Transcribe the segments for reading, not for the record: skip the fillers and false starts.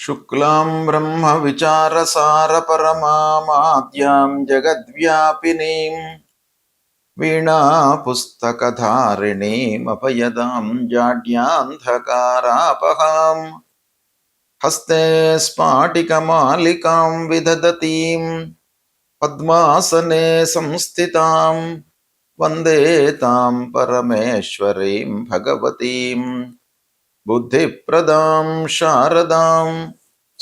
శుక్లాం బ్రహ్మ విచారసార పరమామాద్యాం జగద్వ్యాపినీం వీణా పుస్తకధారిణీం అపయదాం జాడ్యాంధకారాపహాం హస్తే స్ఫాటికమాలికాం విదదతీం పద్మాసనే సంస్థితాం వందే తాం పరమేశ్వరీం భగవతీం బుద్ధిప్రదాం శారదాం.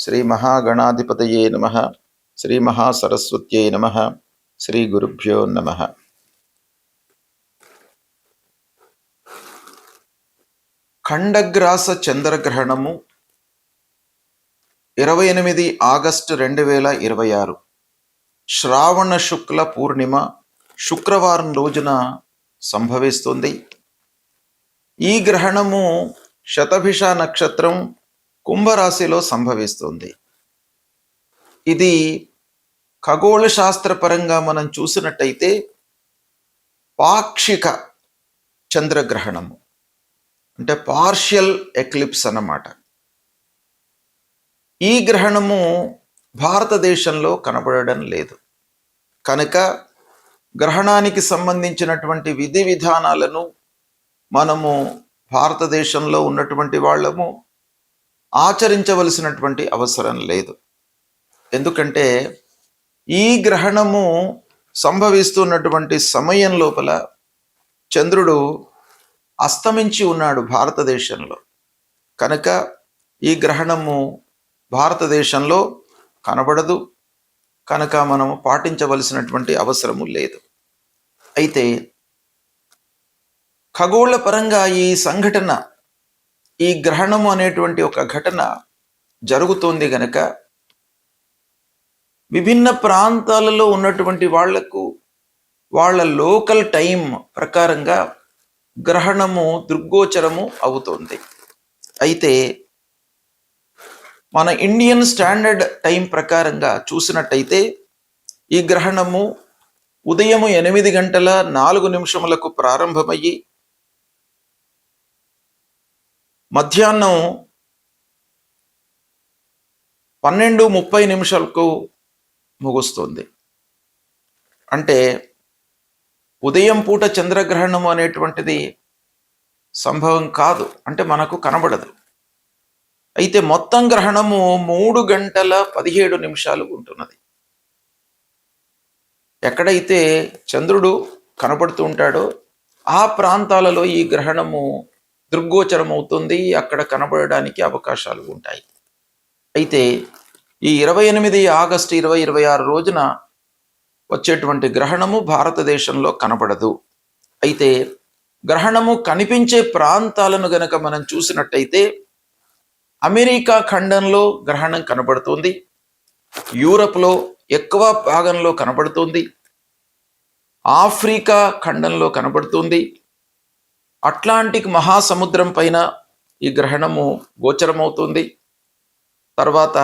శ్రీ మహాగణాధిపతయే నమః. శ్రీ మహాసరస్వత్యై నమః. శ్రీ గురుభ్యో నమః. ఖండగ్రాస చంద్రగ్రహణము 28 ఆగస్టు 2026 శ్రావణ శుక్ల పూర్ణిమ శుక్రవారం రోజున సంభవిస్తుంది. ఈ గ్రహణము శతభిష నక్షత్రం కుంభరాశిలో సంభవిస్తుంది. ఇది ఖగోళ శాస్త్రపరంగా మనం చూసినట్టయితే పాక్షిక చంద్రగ్రహణము, అంటే పార్షియల్ ఎక్లిప్స్ అన్నమాట. ఈ గ్రహణము భారతదేశంలో కనబడడం లేదు కనుక గ్రహణానికి సంబంధించినటువంటి విధి విధానాలను మనము భారతదేశంలో ఉన్నటువంటి వాళ్ళము ఆచరించవలసినటువంటి అవసరం లేదు. ఎందుకంటే ఈ గ్రహణము సంభవిస్తున్నటువంటి సమయం లోపల చంద్రుడు అస్తమించి ఉన్నాడు భారతదేశంలో కనుక ఈ గ్రహణము భారతదేశంలో కనబడదు కనుక మనము పాటించవలసినటువంటి అవసరము లేదు. అయితే ఖగోళ పరంగా ఈ సంఘటన, ఈ గ్రహణము అనేటువంటి ఒక ఘటన జరుగుతోంది గనక విభిన్న ప్రాంతాలలో ఉన్నటువంటి వాళ్లకు వాళ్ళ లోకల్ టైం ప్రకారంగా గ్రహణము దృగ్గోచరము అవుతోంది. అయితే మన ఇండియన్ స్టాండర్డ్ టైం ప్రకారంగా చూసినట్టయితే ఈ గ్రహణము ఉదయం 8:04 ప్రారంభమయ్యి మధ్యాహ్నం 12:30 ముగుస్తుంది. అంటే ఉదయం పూట చంద్రగ్రహణము అనేటువంటిది సంభవం కాదు, అంటే మనకు కనబడదు. అయితే మొత్తం గ్రహణము 3:17 ఉంటున్నది. ఎక్కడైతే చంద్రుడు కనబడుతూ ఉంటాడో ఆ ప్రాంతాలలో ఈ గ్రహణము దృగ్గోచరం అవుతుంది, అక్కడ కనబడడానికి అవకాశాలు ఉంటాయి. అయితే ఈ 28 ఆగస్టు 2026 రోజున వచ్చేటువంటి గ్రహణము భారతదేశంలో కనబడదు. అయితే గ్రహణము కనిపించే ప్రాంతాలను గనక మనం చూసినట్టయితే అమెరికా ఖండంలో గ్రహణం కనబడుతుంది, యూరప్లో ఎక్కువ భాగంలో కనబడుతుంది, ఆఫ్రికా ఖండంలో కనబడుతుంది, అట్లాంటిక్ మహాసముద్రం పైన ఈ గ్రహణము గోచరమవుతుంది. తర్వాత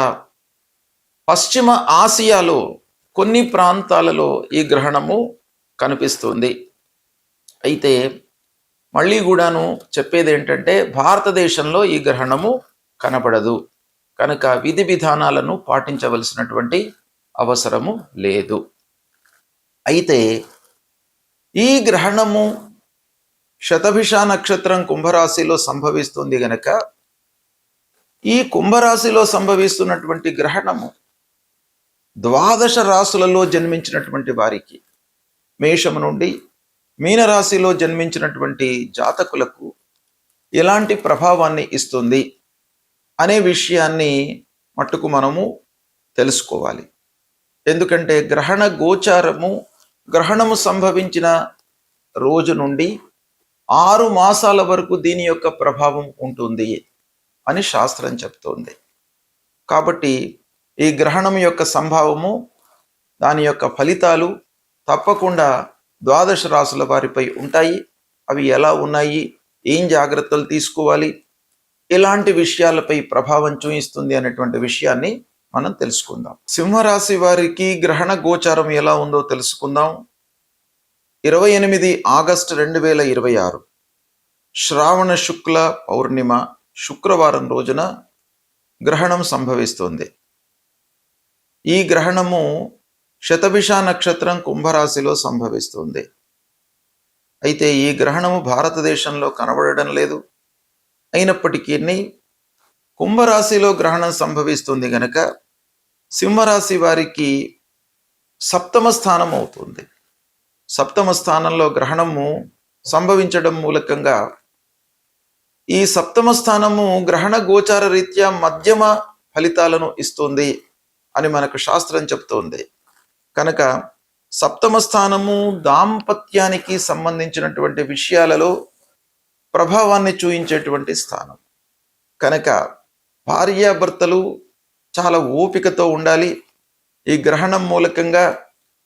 పశ్చిమ ఆసియాలో కొన్ని ప్రాంతాలలో ఈ గ్రహణము కనిపిస్తుంది. అయితే మళ్ళీ కూడాను చెప్పేది ఏంటంటే భారతదేశంలో ఈ గ్రహణము కనబడదు కనుక విధి విధానాలను పాటించవలసినటువంటి అవసరము లేదు. అయితే ఈ గ్రహణము శతభిష నక్షత్రం కుంభరాశిలో సంభవిస్తుంది గనక ఈ కుంభరాశిలో సంభవిస్తున్నటువంటి గ్రహణము 12 రాశులలో జన్మించినటువంటి వారికి, మేషము నుండి మీనరాశిలో జన్మించినటువంటి జాతకులకు ఎలాంటి ప్రభావాన్ని ఇస్తుంది అనే విషయాన్ని మట్టుకు మనము తెలుసుకోవాలి. ఎందుకంటే గ్రహణ గోచారము గ్రహణము సంభవించిన రోజు నుండి 6 మాసాల వరకు దీని యొక్క ప్రభావం ఉంటుంది అని శాస్త్రం చెప్తోంది. కాబట్టి ఈ గ్రహణం యొక్క సంభావము, దాని యొక్క ఫలితాలు తప్పకుండా 12 రాశుల వారిపై ఉంటాయి. అవి ఎలా ఉన్నాయి, ఏం జాగ్రత్తలు తీసుకోవాలి, ఎలాంటి విషయాలపై ప్రభావం చూపిస్తుంది అనేటువంటి విషయాన్ని మనం తెలుసుకుందాం. సింహరాశి వారికి గ్రహణ గోచారం ఎలా ఉందో తెలుసుకుందాం. 28 ఆగస్టు 2026 శ్రావణ శుక్ల పౌర్ణిమ శుక్రవారం రోజున గ్రహణం సంభవిస్తుంది. ఈ గ్రహణము శతభిష నక్షత్రం కుంభరాశిలో సంభవిస్తుంది. అయితే ఈ గ్రహణము భారతదేశంలో కనబడడం లేదు. అయినప్పటికీ కుంభరాశిలో గ్రహణం సంభవిస్తుంది గనక సింహరాశి వారికి సప్తమ స్థానం అవుతుంది. సప్తమ స్థానంలో గ్రహణము సంభవించడం మూలకంగా ఈ సప్తమ స్థానము గ్రహణ గోచార రీత్యా మధ్యమ ఫలితాలను ఇస్తుంది అని మనకు శాస్త్రం చెప్తోంది. కనుక సప్తమ స్థానము దాంపత్యానికి సంబంధించినటువంటి విషయాలలో ప్రభావాన్ని చూయించేటువంటి స్థానం. కనుక భార్యాభర్తలు చాలా ఓపికతో ఉండాలి. ఈ గ్రహణం మూలకంగా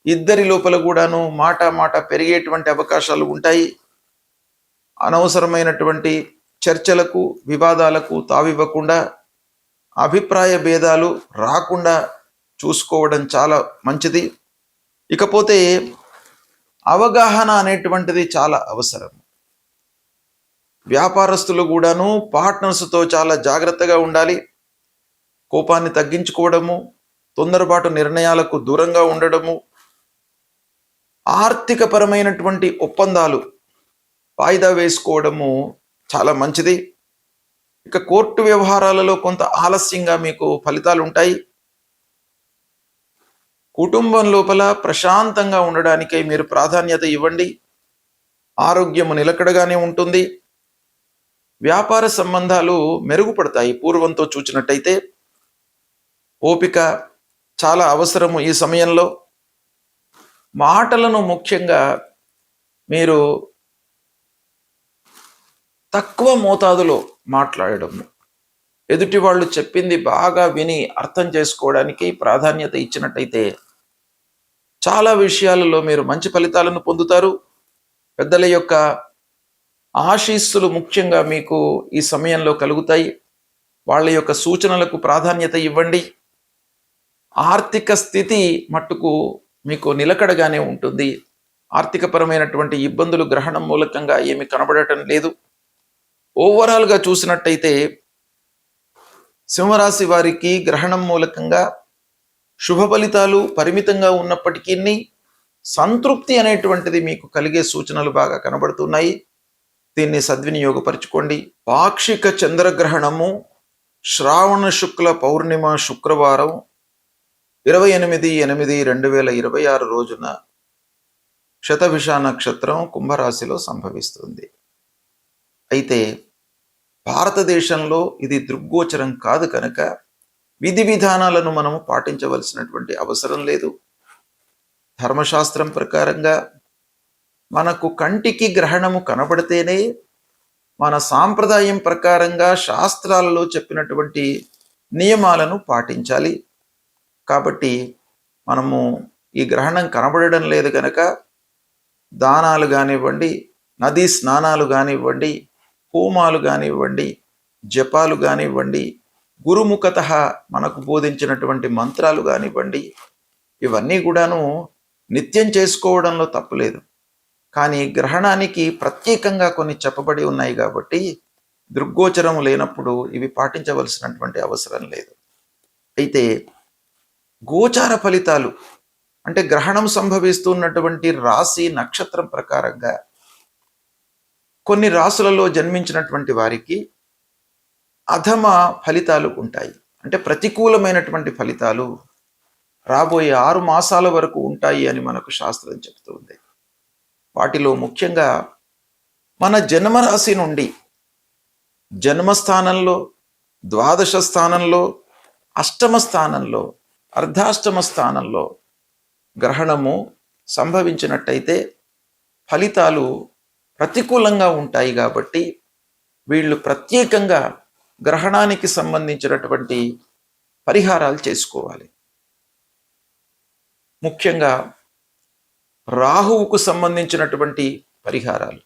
ఇద్దరి లోపల కూడాను మాట పెరిగేటువంటి అవకాశాలు ఉంటాయి. అనవసరమైనటువంటి చర్చలకు వివాదాలకు తావివ్వకుండా అభిప్రాయ భేదాలు రాకుండా చూసుకోవడం చాలా మంచిది. ఇకపోతే అవగాహన అనేటువంటిది చాలా అవసరం. వ్యాపారస్తులు కూడాను పార్ట్నర్స్తో చాలా జాగ్రత్తగా ఉండాలి. కోపాన్ని తగ్గించుకోవడము, తొందరపాటు నిర్ణయాలకు దూరంగా ఉండడము, ఆర్థిక పరమైనటువంటి ఒప్పందాలు వాయిదా వేసుకోవడము చాలా మంచిది. ఇక కోర్టు వ్యవహారాలలో కొంత ఆలస్యంగా మీకు ఫలితాలు ఉంటాయి. కుటుంబం లోపల ప్రశాంతంగా ఉండడానికై మీరు ప్రాధాన్యత ఇవ్వండి. ఆరోగ్యము నిలకడగానే ఉంటుంది. వ్యాపార సంబంధాలు మెరుగుపడతాయి. పూర్వంతో చూచినట్టయితే ఓపిక చాలా అవసరము. ఈ సమయంలో మాటలను ముఖ్యంగా మీరు తక్కువ మోతాదులో మాట్లాడడము, ఎదుటి వాళ్ళు చెప్పింది బాగా విని అర్థం చేసుకోవడానికి ప్రాధాన్యత ఇచ్చినట్టయితే చాలా విషయాలలో మీరు మంచి ఫలితాలను పొందుతారు. పెద్దల యొక్క ఆశీస్సులు ముఖ్యంగా మీకు ఈ సమయంలో కలుగుతాయి. వాళ్ళ యొక్క సూచనలకు ప్రాధాన్యత ఇవ్వండి. ఆర్థిక స్థితి మట్టుకు మీకు నిలకడగానే ఉంటుంది. ఆర్థికపరమైనటువంటి ఇబ్బందులు గ్రహణం మూలకంగా ఏమి కనబడటం లేదు. ఓవరాల్గా చూసినట్టయితే సింహరాశి వారికి గ్రహణం మూలకంగా శుభ ఫలితాలు పరిమితంగా ఉన్నప్పటికీ సంతృప్తి అనేటువంటిది మీకు కలిగే సూచనలు బాగా కనబడుతున్నాయి. దీన్ని సద్వినియోగపరచుకోండి. పాక్షిక చంద్రగ్రహణము శ్రావణ శుక్ల పౌర్ణిమ శుక్రవారం 28/8/2026 రోజున శతభిష నక్షత్రం కుంభరాశిలో సంభవిస్తుంది. అయితే భారతదేశంలో ఇది దృగ్గోచరం కాదు కనుక విధి విధానాలను మనము పాటించవలసినటువంటి అవసరం లేదు. ధర్మశాస్త్రం ప్రకారంగా మనకు కంటికి గ్రహణము కనబడితేనే మన సాంప్రదాయం ప్రకారంగా శాస్త్రాలలో చెప్పినటువంటి నియమాలను పాటించాలి. కాబట్టి మనము ఈ గ్రహణం కనబడడం లేదు కనుక దానాలు కానివ్వండి, నదీ స్నానాలు కానివ్వండి, హోమాలు కానివ్వండి, జపాలు కానివ్వండి, గురుముఖత మనకు బోధించినటువంటి మంత్రాలు కానివ్వండి, ఇవన్నీ కూడాను నిత్యం చేసుకోవడంలో తప్పులేదు. కానీ గ్రహణానికి ప్రత్యేకంగా కొన్ని చెప్పబడి ఉన్నాయి కాబట్టి దృగ్గోచరం లేనప్పుడు ఇవి పాటించవలసినటువంటి అవసరం లేదు. అయితే గోచార ఫలితాలు అంటే గ్రహణం సంభవిస్తున్నటువంటి రాశి నక్షత్రం ప్రకారంగా కొన్ని రాశులలో జన్మించినటువంటి వారికి అధమ ఫలితాలు ఉంటాయి. అంటే ప్రతికూలమైనటువంటి ఫలితాలు రాబోయే 6 మాసాల వరకు ఉంటాయి అని మనకు శాస్త్రం చెప్తుంది. వాటిలో ముఖ్యంగా మన జన్మరాశి నుండి జన్మస్థానంలో, ద్వాదశ స్థానంలో, అష్టమ స్థానంలో, అర్ధాష్టమ స్థానంలో గ్రహణము సంభవించినట్టయితే ఫలితాలు ప్రతికూలంగా ఉంటాయి. కాబట్టి వీళ్ళు ప్రత్యేకంగా గ్రహణానికి సంబంధించినటువంటి పరిహారాలు చేసుకోవాలి. ముఖ్యంగా రాహువుకు సంబంధించినటువంటి పరిహారాలు.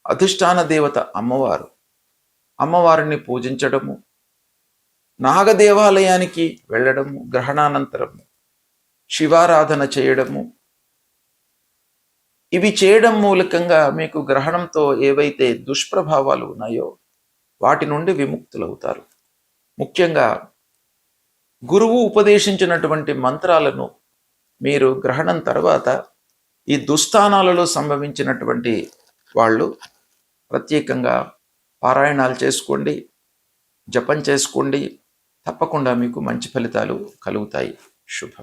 అధిష్టాన దేవత అమ్మవారిని పూజించడము, నాగదేవాలయానికి వెళ్ళడము, గ్రహణానంతరము శివారాధన చేయడము, ఇవి చేయడం మూలకంగా మీకు గ్రహణంతో ఏవైతే దుష్ప్రభావాలు ఉన్నాయో వాటి నుండి విముక్తులవుతారు. ముఖ్యంగా గురువు ఉపదేశించినటువంటి మంత్రాలను మీరు గ్రహణం తర్వాత ఈ దుస్థానాలలో సంభవించినటువంటి వాళ్ళు ప్రత్యేకంగా పారాయణాలు చేసుకోండి, జపం చేసుకోండి. తప్పకుండా మీకు మంచి ఫలితాలు కలుగుతాయి. శుభం.